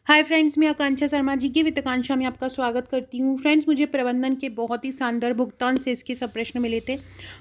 Hi friends, मैं आकांक्षा शर्मा जी की वित्ताकांक्षा में आपका स्वागत करती हूँ। फ्रेंड्स, मुझे प्रबंधन के बहुत ही शानदार भुगतान से इसके सब प्रश्न मिले थे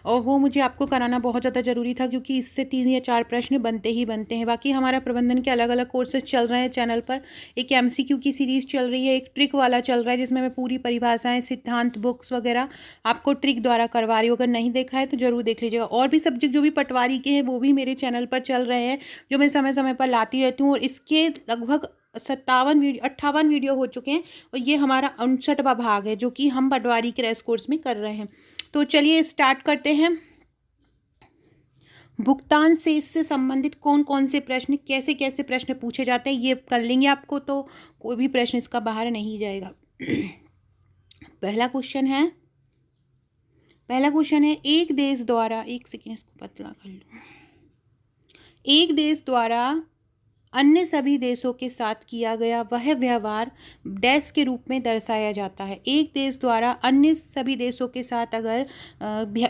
और वो मुझे आपको कराना बहुत ज़्यादा ज़रूरी था क्योंकि इससे 3 या 4 प्रश्न बनते ही बनते हैं। बाकी हमारा प्रबंधन के अलग अलग कोर्सेज चल रहे हैं चैनल पर। एक एमसीक्यू की सीरीज़ चल रही है, एक ट्रिक वाला चल रहा है जिसमें मैं पूरी परिभाषाएँ, सिद्धांत, बुक्स वगैरह आपको ट्रिक द्वारा करवा रही हूँ। अगर नहीं देखा है तो ज़रूर देख लीजिएगा। और भी सब्जेक्ट जो भी पटवारी के हैं वो भी मेरे चैनल पर चल रहे हैं, जो मैं समय समय पर लाती रहती हूँ और इसके लगभग 58 वीडियो हो चुके हैं और ये हमारा 59वां भाग है जो कि हम पटवारी क्रैश कोर्स में कर रहे हैं। तो चलिए स्टार्ट करते हैं। भुगतान से इससे संबंधित कौन कौन से प्रश्न, कैसे कैसे प्रश्न पूछे जाते हैं ये कर लेंगे आपको, तो कोई भी प्रश्न इसका बाहर नहीं जाएगा। पहला क्वेश्चन है एक देश द्वारा, एक सेकेंड इसको पतला कर लूँ। एक देश द्वारा अन्य सभी देशों के साथ किया गया वह व्यवहार डैश के रूप में दर्शाया जाता है। एक देश द्वारा अन्य सभी देशों के साथ अगर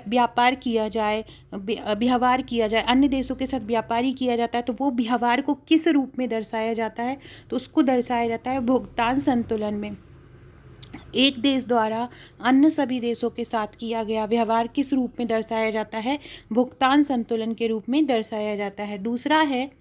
व्यापार किया जाए, व्यवहार किया जाए, अन्य देशों के साथ व्यापारी किया जाता है तो वो व्यवहार को किस रूप में दर्शाया जाता है? तो उसको दर्शाया जाता है भुगतान संतुलन में। एक देश द्वारा अन्य सभी देशों के साथ किया गया व्यवहार किस रूप में दर्शाया जाता है? भुगतान संतुलन के रूप में दर्शाया जाता है। दूसरा है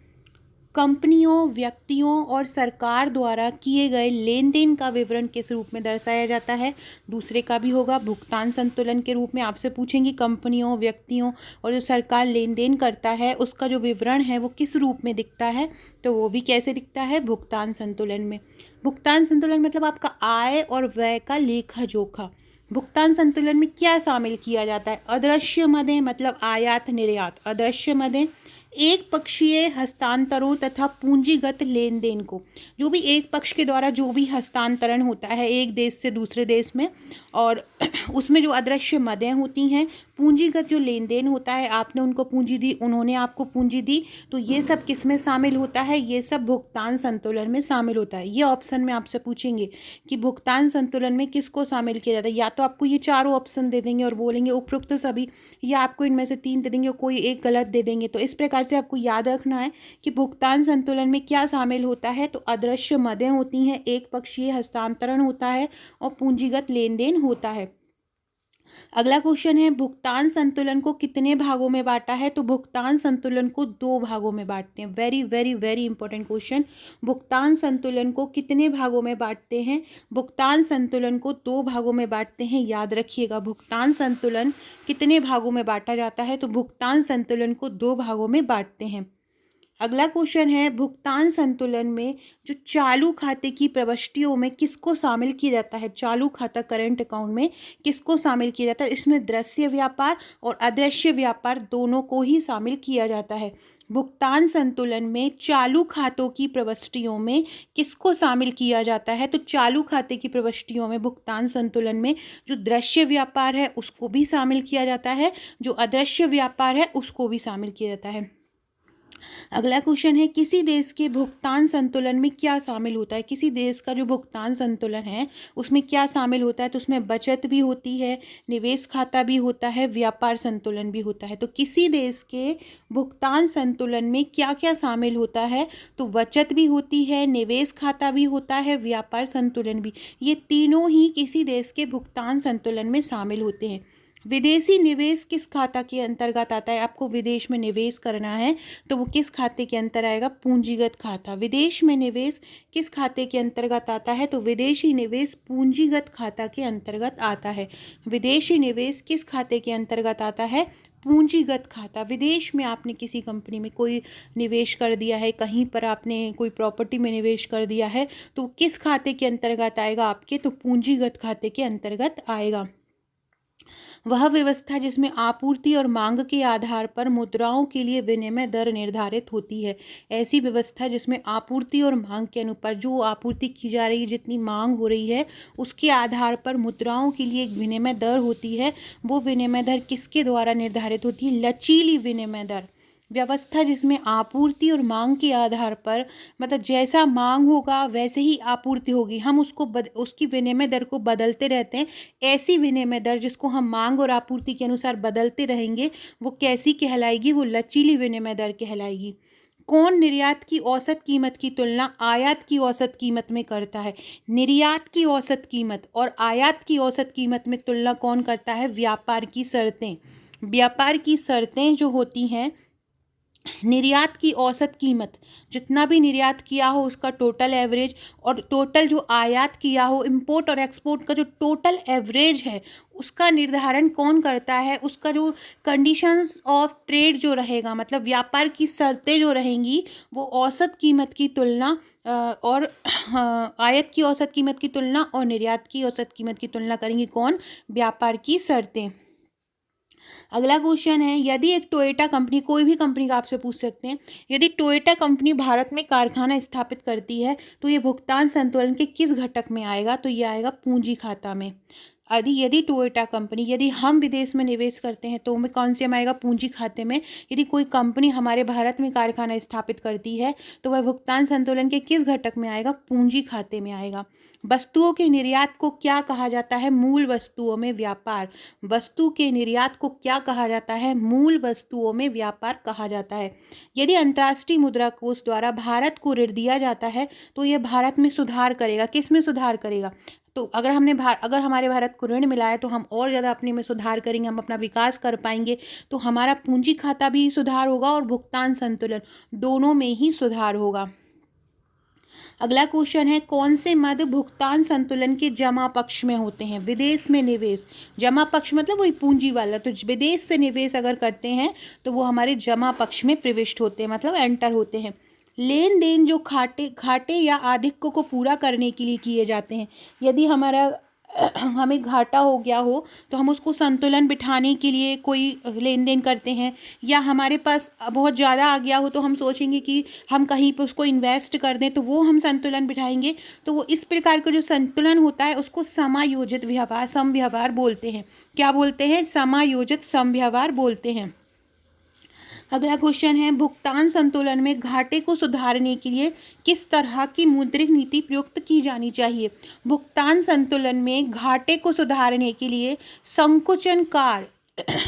कंपनियों, व्यक्तियों और सरकार द्वारा किए गए लेन देन का विवरण किस रूप में दर्शाया जाता है? दूसरे का भी होगा भुगतान संतुलन के रूप में। आपसे पूछेंगी कंपनियों, व्यक्तियों और जो सरकार लेन देन करता है उसका जो विवरण है वो किस रूप में दिखता है? तो वो भी कैसे दिखता है? भुगतान संतुलन में। भुगतान संतुलन मतलब आपका आय और व्यय का लेखा जोखा। भुगतान संतुलन में क्या शामिल किया जाता है? अदृश्य मदें मतलब आयात निर्यात। अदृश्य मदें एक पक्षीय हस्तांतरों तथा पूंजीगत लेन देन को, जो भी एक पक्ष के द्वारा जो भी हस्तांतरण होता है एक देश से दूसरे देश में, और उसमें जो अदृश्य मदें होती हैं, पूंजीगत जो लेन देन होता है, आपने उनको पूंजी दी, उन्होंने आपको पूंजी दी, तो ये सब किस में शामिल होता है? ये सब भुगतान संतुलन में शामिल होता है। ये ऑप्शन में आपसे पूछेंगे कि भुगतान संतुलन में किसको शामिल किया जाता है, या तो आपको ये चारों ऑप्शन दे देंगे और बोलेंगे उपरोक्त सभी, या आपको इनमें से 3 दे देंगे और कोई एक गलत दे देंगे। तो इस प्रकार से आपको याद रखना है कि भुगतान संतुलन में क्या शामिल होता है। तो अदृश्य मदें होती हैं, एक पक्षीय हस्तांतरण होता है और पूंजीगत लेन देन होता है। अगला क्वेश्चन है भुगतान संतुलन को कितने भागों में बांटा है? तो भुगतान संतुलन को 2 भागों में बांटते हैं। Very very very important question. भुगतान संतुलन को कितने भागों में बांटते हैं? भुगतान संतुलन को 2 भागों में बांटते हैं। याद रखिएगा, भुगतान संतुलन कितने भागों में बांटा जाता है? तो भुगतान संतुलन को 2 भागों में बांटते हैं। अगला क्वेश्चन है भुगतान संतुलन में जो चालू खाते की प्रविष्टियों में किसको शामिल किया जाता है? चालू खाता करंट अकाउंट में किसको शामिल किया जाता है? इसमें दृश्य व्यापार और अदृश्य व्यापार दोनों को ही शामिल किया जाता है। भुगतान संतुलन में चालू खातों की प्रविष्टियों में किसको शामिल किया जाता है? तो चालू खाते की प्रविष्टियों में भुगतान संतुलन में जो दृश्य व्यापार है उसको भी शामिल किया जाता है, जो अदृश्य व्यापार है उसको भी शामिल किया जाता है। अगला क्वेश्चन है किसी देश के भुगतान संतुलन में क्या शामिल होता है? किसी देश का जो भुगतान संतुलन है उसमें क्या शामिल होता है? तो उसमें बचत भी होती है, निवेश खाता भी होता है, व्यापार संतुलन भी होता है। तो किसी देश के भुगतान संतुलन में क्या क्या शामिल होता है? तो बचत भी होती है, निवेश खाता भी होता है, व्यापार संतुलन भी। ये तीनों ही किसी देश के भुगतान संतुलन में शामिल होते हैं। विदेशी निवेश किस खाता के अंतर्गत आता है? आपको विदेश में निवेश करना है तो वो किस खाते के अंतर आएगा? पूंजीगत खाता। विदेश में निवेश किस खाते के अंतर्गत आता है? तो विदेशी निवेश पूंजीगत खाता के अंतर्गत आता है। विदेशी निवेश किस खाते के अंतर्गत आता है? पूंजीगत खाता। विदेश में आपने किसी कंपनी में कोई निवेश कर दिया है, कहीं पर आपने कोई प्रॉपर्टी में निवेश कर दिया है, तो किस खाते के अंतर्गत आएगा आपके? तो पूंजीगत खाते के अंतर्गत आएगा। वह व्यवस्था जिसमें आपूर्ति और मांग के आधार पर मुद्राओं के लिए विनिमय दर निर्धारित होती है। ऐसी व्यवस्था जिसमें आपूर्ति और मांग के अनुपात, जो आपूर्ति की जा रही है, जितनी मांग हो रही है उसके आधार पर मुद्राओं के लिए एक विनिमय दर होती है। वो विनिमय दर किसके द्वारा निर्धारित होती है? लचीली विनिमय दर। व्यवस्था जिसमें आपूर्ति और मांग के आधार पर, मतलब जैसा मांग होगा वैसे ही आपूर्ति होगी, हम उसकी विनिमय दर को बदलते रहते हैं। ऐसी विनिमय दर जिसको हम मांग और आपूर्ति के अनुसार बदलते रहेंगे वो कैसी कहलाएगी? वो लचीली विनिमय दर कहलाएगी। कौन निर्यात की औसत कीमत की तुलना आयात की औसत कीमत में करता है? निर्यात की औसत कीमत और आयात की औसत कीमत में तुलना कौन करता है? व्यापार की शर्तें। व्यापार की शर्तें जो होती हैं, निर्यात की औसत कीमत, जितना भी निर्यात किया हो उसका टोटल एवरेज, और टोटल जो आयात किया हो, इंपोर्ट और एक्सपोर्ट का जो टोटल एवरेज है, उसका निर्धारण कौन करता है? उसका जो कंडीशंस ऑफ ट्रेड जो रहेगा, मतलब व्यापार की शर्तें जो रहेंगी, वो औसत कीमत की तुलना और आयात की औसत कीमत की तुलना और निर्यात की औसत कीमत की तुलना करेंगी कौन? व्यापार की शर्तें। अगला क्वेश्चन है, यदि एक टोयोटा कंपनी, कोई भी कंपनी का आपसे पूछ सकते हैं, यदि टोयोटा कंपनी भारत में कारखाना स्थापित करती है तो ये भुगतान संतुलन के किस घटक में आएगा? तो ये आएगा पूंजी खाता में। यदि टोयोटा कंपनी, यदि हम विदेश में निवेश करते हैं तो हमें कौन से में आएगा? पूंजी खाते में। यदि कोई कंपनी हमारे भारत में कारखाना स्थापित करती है तो वह भुगतान संतुलन के किस घटक में आएगा? पूंजी खाते में आएगा। वस्तुओं के निर्यात को क्या कहा जाता है? मूल वस्तुओं में व्यापार। वस्तु के निर्यात को क्या कहा जाता है? मूल वस्तुओं में व्यापार कहा जाता है। यदि अंतर्राष्ट्रीय मुद्रा कोष द्वारा भारत को ऋण दिया जाता है तो यह भारत में सुधार करेगा। किस में सुधार करेगा? तो अगर हमारे भारत को ऋण मिला है तो हम और ज़्यादा अपने में सुधार करेंगे, हम अपना विकास कर पाएंगे, तो हमारा पूंजी खाता भी सुधार होगा और भुगतान संतुलन दोनों में ही सुधार होगा। अगला क्वेश्चन है, कौन से मद भुगतान संतुलन के जमा पक्ष में होते हैं? विदेश में निवेश, जमा पक्ष मतलब वही पूंजी वाला, तो विदेश से निवेश अगर करते हैं तो वो हमारे जमा पक्ष में प्रविष्ट होते हैं, मतलब एंटर होते हैं। लेन देन जो घाटे या आधिक्य को पूरा करने के लिए किए जाते हैं। यदि हमें घाटा हो गया हो तो हम उसको संतुलन बिठाने के लिए कोई लेन देन करते हैं, या हमारे पास बहुत ज़्यादा आ गया हो तो हम सोचेंगे कि हम कहीं पर उसको इन्वेस्ट कर दें, तो वो हम संतुलन बिठाएंगे। तो वो इस प्रकार का जो संतुलन होता है उसको समायोजित व्यवहार, समव्यवहार बोलते हैं। क्या बोलते हैं? समायोजित समव्यवहार बोलते हैं। अगला क्वेश्चन है, भुगतान संतुलन में घाटे को सुधारने के लिए किस तरह की मौद्रिक नीति प्रयुक्त की जानी चाहिए? भुगतान संतुलन में घाटे को सुधारने के लिए संकुचनकार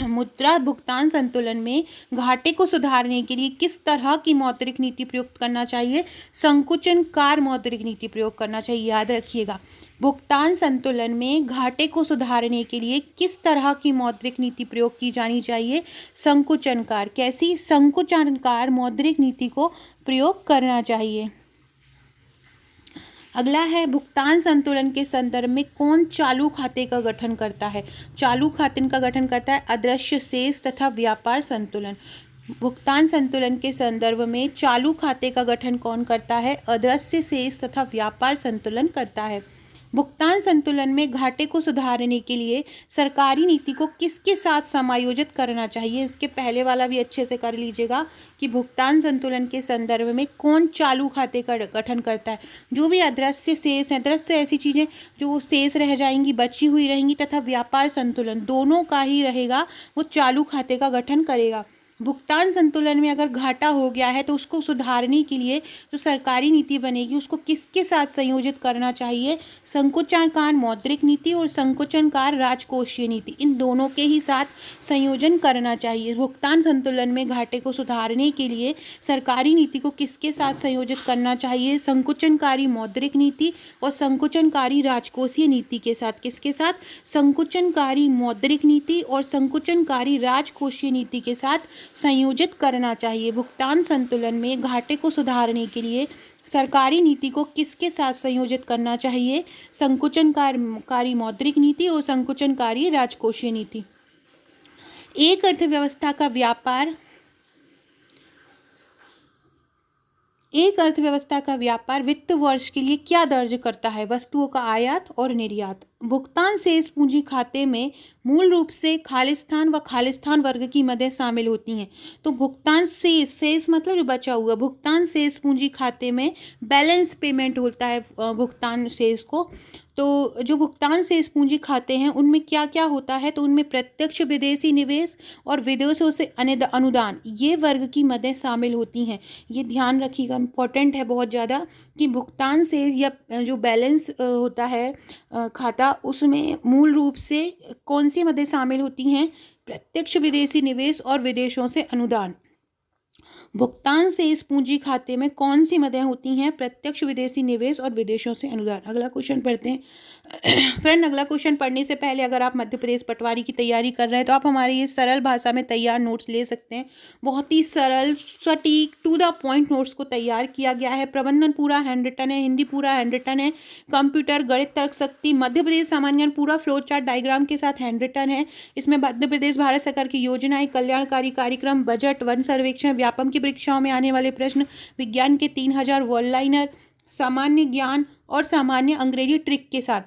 मुद्रा भुगतान संतुलन में घाटे को सुधारने के लिए किस तरह की मौद्रिक नीति प्रयुक्त करना चाहिए? संकुचनकार मौद्रिक नीति प्रयोग करना चाहिए, याद रखिएगा। भुगतान संतुलन में घाटे को सुधारने के लिए किस तरह की मौद्रिक नीति प्रयोग की जानी चाहिए? संकुचनकार। कैसी? संकुचनकार मौद्रिक नीति को प्रयोग करना चाहिए। अगला है, भुगतान संतुलन के संदर्भ में कौन चालू खाते का गठन करता है? चालू खाते का गठन करता है अदृश्य शेष तथा व्यापार संतुलन। भुगतान संतुलन के संदर्भ में चालू खाते का गठन कौन करता है? अदृश्य शेष तथा व्यापार संतुलन करता है। भुगतान संतुलन में घाटे को सुधारने के लिए सरकारी नीति को किसके साथ समायोजित करना चाहिए? इसके पहले वाला भी अच्छे से कर लीजिएगा कि भुगतान संतुलन के संदर्भ में कौन चालू खाते का गठन करता है? जो भी अदृश्य शेष है, दृश्य ऐसी चीज़ें जो शेष रह जाएंगी, बची हुई रहेंगी, तथा व्यापार संतुलन, दोनों का ही रहेगा, वो चालू खाते का गठन करेगा। भुगतान संतुलन में अगर घाटा हो गया है तो उसको सुधारने के लिए जो सरकारी नीति बनेगी उसको किसके साथ संयोजित करना चाहिए? संकुचनकार मौद्रिक नीति और संकुचनकार राजकोषीय नीति, इन दोनों के ही साथ संयोजन करना चाहिए। भुगतान संतुलन में घाटे को सुधारने के लिए सरकारी नीति को किसके साथ संयोजित करना चाहिए? संकुचनकारी मौद्रिक नीति और संकुचनकारी राजकोषीय नीति के साथ। किसके साथ? संकुचनकारी मौद्रिक नीति और संकुचनकारी राजकोषीय नीति के साथ संयोजित करना चाहिए। भुगतान संतुलन में घाटे को सुधारने के लिए सरकारी नीति को किसके साथ संयोजित करना चाहिए? संकुचनकारी मौद्रिक नीति और संकुचनकारी राजकोषीय नीति। एक अर्थव्यवस्था का व्यापार वित्त वर्ष के लिए क्या दर्ज करता है? वस्तुओं का आयात और निर्यात। भुगतान शेष पूंजी खाते में मूल रूप से खालिस्तान व खालिस्तान वर्ग की मदें शामिल होती हैं। तो भुगतान शेष मतलब जो बचा हुआ, भुगतान शेष पूंजी खाते में बैलेंस पेमेंट होता है भुगतान शेष को। तो जो भुगतान शेष पूंजी खाते हैं उनमें क्या क्या होता है? तो उनमें प्रत्यक्ष विदेशी निवेश और विदेशों से अनुदान, ये वर्ग की मदें शामिल होती हैं। ये ध्यान रखिएगा, इंपॉर्टेंट है बहुत ज़्यादा, कि भुगतान से या जो बैलेंस होता है खाता, उसमें मूल रूप से कौन सी मदें शामिल होती हैं? प्रत्यक्ष विदेशी निवेश और विदेशों से अनुदान। भुगतान से इस पूंजी खाते में कौन सी मदें होती हैं? प्रत्यक्ष विदेशी निवेश और विदेशों से अनुदान। अगला क्वेश्चन पढ़ते हैं। फ्रेंड, अगला क्वेश्चन पढ़ने से पहले अगर आप मध्य प्रदेश पटवारी की तैयारी कर रहे हैं तो आप हमारे ये सरल भाषा में तैयार नोट्स ले सकते हैं। बहुत ही सरल, सटीक, टू द पॉइंट नोट्स को तैयार किया गया है। प्रबंधन पूरा हैंड रिटन है, हिंदी पूरा हैंड रिटन है, कंप्यूटर, गणित, तर्क शक्ति, मध्य प्रदेश सामान्य ज्ञान पूरा फ्लो चार्ट डायग्राम के साथ हैंड रिटन है। इसमें मध्य प्रदेश भारत सरकार की योजनाएं, कल्याणकारी कार्यक्रम, बजट, वन सर्वेक्षण, व्यापम की परीक्षाओं में आने वाले प्रश्न, विज्ञान के 3000 वर्ड लाइनर, सामान्य ज्ञान और सामान्य अंग्रेजी ट्रिक के साथ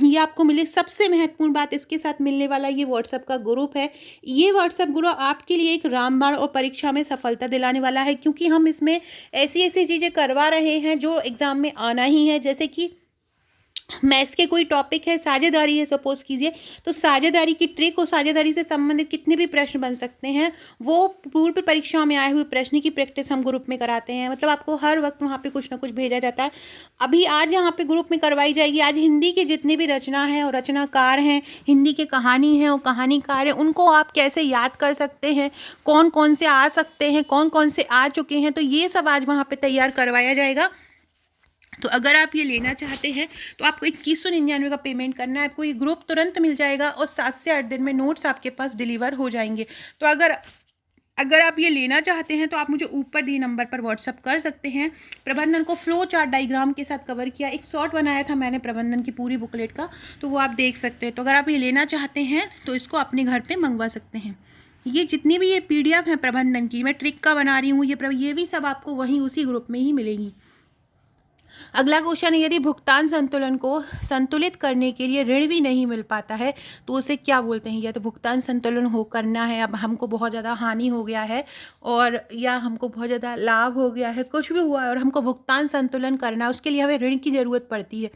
ये आपको मिले। सबसे महत्वपूर्ण बात इसके साथ मिलने वाला ये व्हाट्सएप का ग्रुप है। ये व्हाट्सएप ग्रुप आपके लिए एक रामबाण और परीक्षा में सफलता दिलाने वाला है, क्योंकि हम इसमें ऐसी ऐसी चीज़ें करवा रहे हैं जो एग्ज़ाम में आना ही है। जैसे कि मैथ्स के कोई टॉपिक है, साझेदारी है सपोज कीजिए, तो साझेदारी की ट्रिक और साझेदारी से संबंधित कितने भी प्रश्न बन सकते हैं वो पूर्व परीक्षाओं में आए हुए प्रश्न की प्रैक्टिस हम ग्रुप में कराते हैं। मतलब आपको हर वक्त वहाँ पे कुछ ना कुछ भेजा जाता है। अभी आज यहाँ पे ग्रुप में करवाई जाएगी। आज हिंदी की जितनी भी रचना है और रचनाकार हैं, हिंदी के कहानी हैं और कहानीकार हैं, उनको आप कैसे याद कर सकते हैं, कौन कौन से आ सकते हैं, कौन कौन से आ चुके हैं, तो ये सब आज वहाँ पर तैयार करवाया जाएगा। तो अगर आप ये लेना चाहते हैं तो आपको 2199 का पेमेंट करना है। आपको ये ग्रुप तुरंत मिल जाएगा और 7 से 8 दिन में नोट्स आपके पास डिलीवर हो जाएंगे। तो अगर आप ये लेना चाहते हैं तो आप मुझे ऊपर दिए नंबर पर व्हाट्सअप कर सकते हैं। प्रबंधन को फ्लो चार्ट डायग्राम के साथ कवर किया, एक शॉर्ट बनाया था मैंने प्रबंधन की पूरी बुकलेट का, तो वो आप देख सकते हैं। तो अगर आप ये लेना चाहते हैं तो इसको अपने घर पे मंगवा सकते हैं। ये जितनी भी ये PDF है प्रबंधन की, मैं ट्रिक का बना रही हूँ, ये भी सब आपको वहीं उसी ग्रुप में ही मिलेंगी। अगला क्वेश्चन है, यदि भुगतान संतुलन को संतुलित करने के लिए ऋण भी नहीं मिल पाता है तो उसे क्या बोलते हैं? या तो भुगतान संतुलन हो करना है, अब हमको बहुत ज़्यादा हानि हो गया है और या हमको बहुत ज़्यादा लाभ हो गया है, कुछ भी हुआ है और हमको भुगतान संतुलन करना है, उसके लिए हमें ऋण की ज़रूरत पड़ती है।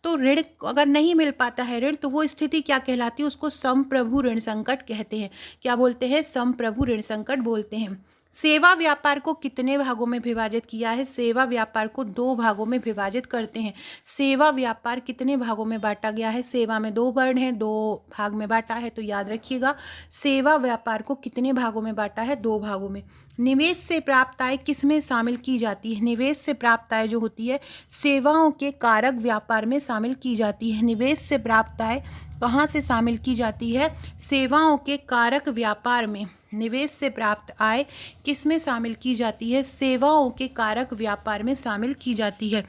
तो ऋण अगर नहीं मिल पाता है ऋण, तो वो स्थिति क्या कहलाती है? उसको समप्रभु ऋण संकट कहते हैं। क्या बोलते हैं? समप्रभु ऋण संकट बोलते हैं। सेवा व्यापार को कितने भागों में विभाजित किया है? सेवा व्यापार को 2 भागों में विभाजित करते हैं। सेवा व्यापार कितने भागों में बांटा गया है? सेवा में 2 वर्ण हैं, 2 भाग में बांटा है, तो याद रखिएगा सेवा व्यापार को कितने भागों में बांटा है? 2 भागों में। निवेश से प्राप्त आय किस में शामिल की जाती है? निवेश से प्राप्त आय जो होती है सेवाओं के कारक व्यापार में शामिल की जाती है। निवेश से प्राप्त आय कहाँ से शामिल की जाती है? सेवाओं के कारक व्यापार में। निवेश से प्राप्त आय किस में शामिल की जाती है? सेवाओं के कारक व्यापार में शामिल की जाती है।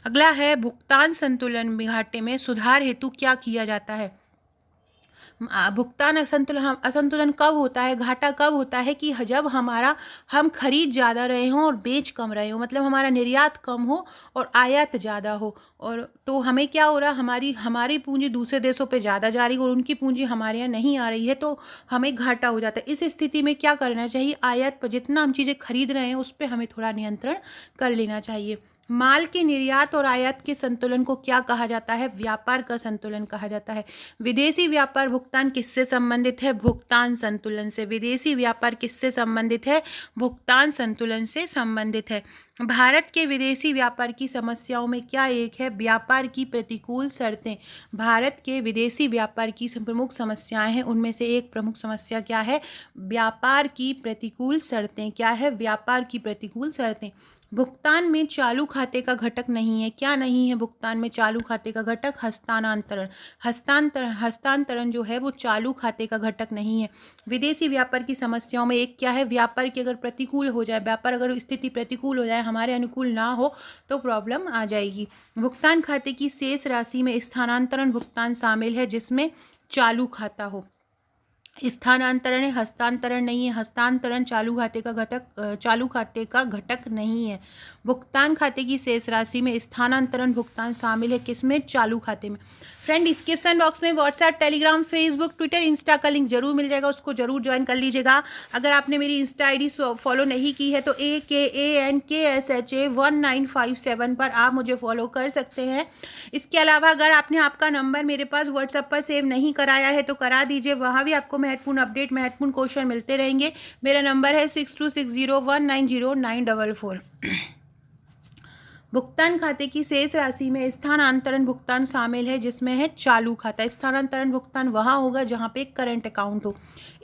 अगला है, भुगतान संतुलन घाटे में सुधार हेतु क्या किया जाता है? भुगतान असंतुलन कब होता है, घाटा कब होता है कि जब हम खरीद ज़्यादा रहे हों और बेच कम रहे हों, मतलब हमारा निर्यात कम हो और आयात ज़्यादा हो, और तो हमें क्या हो रहा, हमारी पूंजी दूसरे देशों पे ज़्यादा जा रही है और उनकी पूंजी हमारे यहाँ नहीं आ रही है, तो हमें घाटा हो जाता है। इस स्थिति में क्या करना चाहिए? आयात पर जितना हम चीज़ें खरीद रहे हैं उस पर हमें थोड़ा नियंत्रण कर लेना चाहिए। माल के निर्यात और आयात के संतुलन को क्या कहा जाता है? व्यापार का संतुलन कहा जाता है। विदेशी व्यापार भुगतान किससे संबंधित है? भुगतान संतुलन से। विदेशी व्यापार किससे संबंधित है? भुगतान संतुलन से संबंधित है। भारत के विदेशी व्यापार की समस्याओं में क्या एक है? व्यापार की प्रतिकूल शर्तें। भारत के विदेशी व्यापार की प्रमुख समस्याएं हैं, उनमें से एक प्रमुख समस्या क्या है? व्यापार की प्रतिकूल शर्तें। क्या है? व्यापार की प्रतिकूल शर्तें। भुगतान में चालू खाते का घटक नहीं है। क्या नहीं है भुगतान में चालू खाते का घटक? हस्तांतरण। हस्तांतरण जो है वो चालू खाते का घटक नहीं है। विदेशी व्यापार की समस्याओं में एक क्या है? व्यापार की अगर प्रतिकूल हो जाए, व्यापार अगर स्थिति प्रतिकूल हो जाए, हमारे अनुकूल ना हो, तो प्रॉब्लम आ जाएगी। भुगतान खाते की शेष राशि में स्थानांतरण भुगतान शामिल है जिसमें चालू खाता हो। स्थानांतरण है, हस्तांतरण नहीं है। हस्तांतरण चालू खाते का घटक नहीं है। भुगतान खाते की शेष राशि में स्थानांतरण भुगतान शामिल है किसमें? चालू खाते में। फ्रेंड, डिस्क्रिप्शन बॉक्स में WhatsApp, Telegram, Facebook, Twitter, Insta का लिंक जरूर मिल जाएगा, उसको जरूर ज्वाइन कर लीजिएगा। अगर आपने मेरी इंस्टा ID फॉलो नहीं की है तो AKANKSHA1957 पर आप मुझे फॉलो कर सकते हैं। इसके अलावा अगर आपने आपका नंबर मेरे पास व्हाट्सएप पर सेव नहीं कराया है तो करा दीजिए, वहाँ भी आपको महत्वपूर्ण अपडेट, महत्वपूर्ण क्वेश्चन मिलते रहेंगे। मेरा नंबर है 6260190944। भुगतान खाते की शेष राशि में स्थानांतरण भुगतान शामिल है, जिसमें है चालू खाता। स्थानांतरण भुगतान वहाँ होगा जहाँ पे एक करंट अकाउंट हो।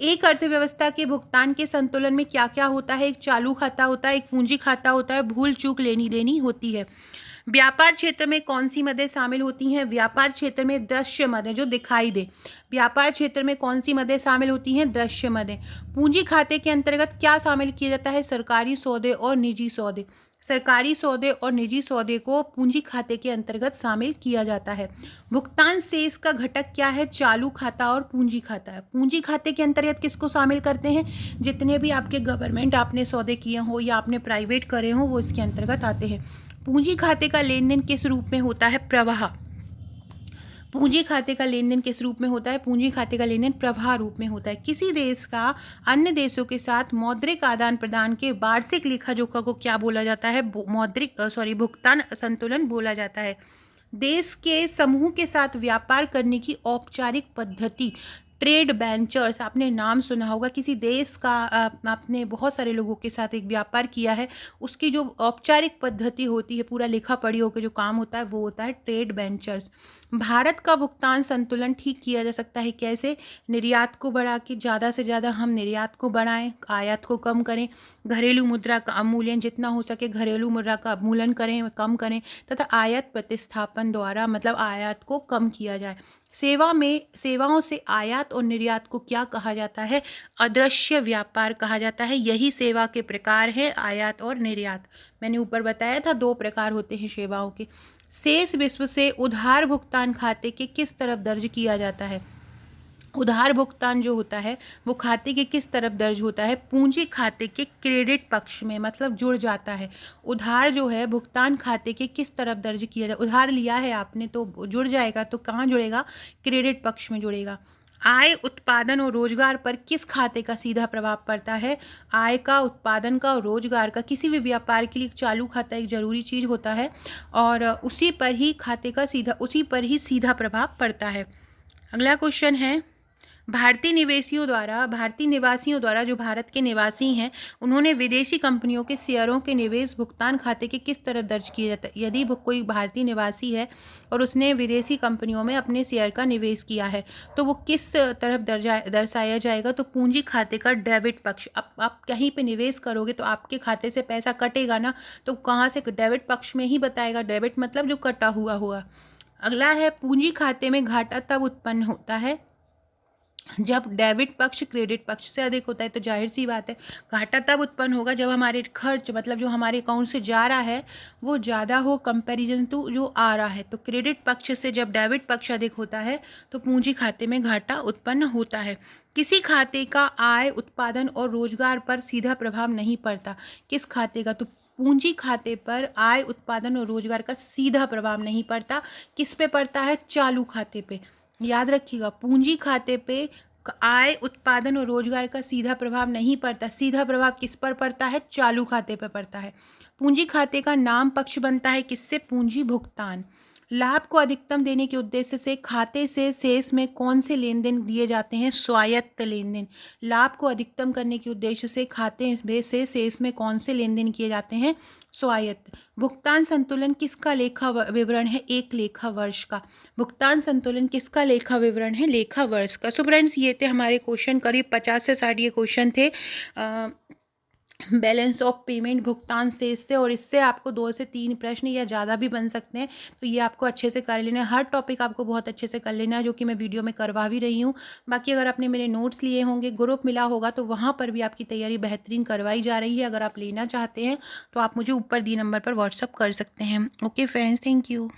एक अर्थव्यवस्था के भुगतान के संतुलन में क्या क्या होता है? एक चालू खाता होता है, एक पूंजी खाता होता है, भूल चूक लेनी देनी होती है। व्यापार क्षेत्र में कौन सी मदें शामिल होती हैं? व्यापार क्षेत्र में दृश्य मदें, जो दिखाई दे। व्यापार क्षेत्र में कौन सी मदें शामिल होती हैं? दृश्य मदें। पूंजी खाते के अंतर्गत क्या शामिल किया जाता है? सरकारी सौदे और निजी सौदे। सरकारी सौदे और निजी सौदे को पूंजी खाते के अंतर्गत शामिल किया जाता है। भुगतान शेष का घटक क्या है? चालू खाता और पूंजी खाता है। पूंजी खाते के अंतर्गत किसको शामिल करते हैं? जितने भी आपके गवर्नमेंट आपने सौदे किए हो या आपने प्राइवेट करे हो, वो इसके अंतर्गत आते हैं। पूंजी खाते का लेन देन किस रूप में होता है? प्रवाह। पूंजी खाते का लेन देन किस रूप में होता है? पूंजी खाते का लेन देन प्रवाह रूप में होता है। किसी देश का अन्य देशों के साथ मौद्रिक आदान प्रदान के वार्षिक लेखा जोखा को क्या बोला जाता है? भुगतान संतुलन बोला जाता है। देश के समूह के साथ व्यापार करने की औपचारिक पद्धति ट्रेड वेंचर्स। आपने नाम सुना होगा, किसी देश का आपने बहुत सारे लोगों के साथ एक व्यापार किया है, उसकी जो औपचारिक पद्धति होती है, पूरा लिखा पढ़ी होकर जो काम होता है, वो होता है ट्रेड वेंचर्स। भारत का भुगतान संतुलन ठीक किया जा सकता है कैसे? निर्यात को बढ़ा के ज़्यादा से ज़्यादा हम निर्यात को बढ़ाएं, आयात को कम करें, घरेलू मुद्रा का अवमूल्यन जितना हो सके घरेलू मुद्रा का अवमूल्यन करें, कम करें, तथा आयात प्रतिस्थापन द्वारा मतलब आयात को कम किया जाए। सेवाओं से आयात और निर्यात को क्या कहा जाता है? अदृश्य व्यापार कहा जाता है। यही सेवा के प्रकार है, आयात और निर्यात। मैंने ऊपर बताया था 2 प्रकार होते हैं सेवाओं के। शेष विश्व से उधार भुगतान खाते के किस तरफ दर्ज किया जाता है? उधार भुगतान जो होता है वो खाते के किस तरफ दर्ज होता है? पूंजी खाते के क्रेडिट पक्ष में, मतलब जुड़ जाता है। उधार जो है भुगतान खाते के किस तरफ दर्ज किया जाए? उधार लिया है आपने तो जुड़ जाएगा, तो कहाँ जुड़ेगा? क्रेडिट पक्ष में जुड़ेगा। आय, उत्पादन और रोजगार पर किस खाते का सीधा प्रभाव पड़ता है? आय का, उत्पादन का और रोजगार का। किसी भी व्यापार के लिए चालू खाता एक जरूरी चीज होता है और उसी पर ही सीधा प्रभाव पड़ता है। अगला क्वेश्चन है, भारतीय निवासियों द्वारा जो भारत के निवासी हैं, उन्होंने विदेशी कंपनियों के शेयरों के निवेश भुगतान खाते के किस तरफ दर्ज किया जाता है? यदि कोई भारतीय निवासी है और उसने विदेशी कंपनियों में अपने शेयर का निवेश किया है, तो वो किस तरफ दर्शाया जाएगा? तो पूंजी खाते का डेबिट पक्ष। अब आप कहीं पे निवेश करोगे तो आपके खाते से पैसा कटेगा ना, तो कहाँ से? डेबिट पक्ष में ही बताएगा। डेबिट मतलब जो कटा हुआ हुआ। अगला है, पूंजी खाते में घाटा तब उत्पन्न होता है जब डेबिट पक्ष क्रेडिट पक्ष से अधिक होता है। तो जाहिर सी बात है, घाटा तब उत्पन्न होगा जब हमारे खर्च, मतलब जो हमारे अकाउंट से जा रहा है वो ज़्यादा हो कंपैरिजन टू जो आ रहा है। तो क्रेडिट पक्ष से जब डेबिट पक्ष अधिक होता है तो पूंजी खाते में घाटा उत्पन्न होता है। किसी खाते का आय, उत्पादन और रोजगार पर सीधा प्रभाव नहीं पड़ता। किस खाते का? तो पूंजी खाते पर आय, उत्पादन और रोजगार का सीधा प्रभाव नहीं पड़ता। किस पे पड़ता है? चालू खाते पे। याद रखिएगा, पूंजी खाते पे आय, उत्पादन और रोजगार का सीधा प्रभाव नहीं पड़ता। सीधा प्रभाव किस पर पड़ता है? चालू खाते पर पड़ता है। पूंजी खाते का नाम पक्ष बनता है किससे? पूंजी भुगतान। लाभ को अधिकतम देने के उद्देश्य से खाते से शेष में कौन से लेन देन दिए जाते हैं? स्वायत्त लेन देन। लाभ को अधिकतम करने के उद्देश्य से खाते से शेष में कौन से लेन देन किए जाते हैं? स्वायत्त। भुगतान संतुलन किसका लेखा विवरण है? एक लेखा वर्ष का। भुगतान संतुलन किसका लेखा विवरण है? लेखा वर्ष का। सो फ्रेंड्स, ये थे हमारे क्वेश्चन, करीब 50 से 60 ये क्वेश्चन थे बैलेंस ऑफ पेमेंट, भुगतान शेष से, और इससे आपको 2 से 3 प्रश्न या ज़्यादा भी बन सकते हैं। तो ये आपको अच्छे से कर लेना है। हर टॉपिक आपको बहुत अच्छे से कर लेना है, जो कि मैं वीडियो में करवा भी रही हूँ। बाकी अगर आपने मेरे नोट्स लिए होंगे, ग्रुप मिला होगा, तो वहाँ पर भी आपकी तैयारी बेहतरीन करवाई जा रही है। अगर आप लेना चाहते हैं तो आप मुझे ऊपर दिए नंबर पर व्हाट्सअप कर सकते हैं। Okay friends, thank you.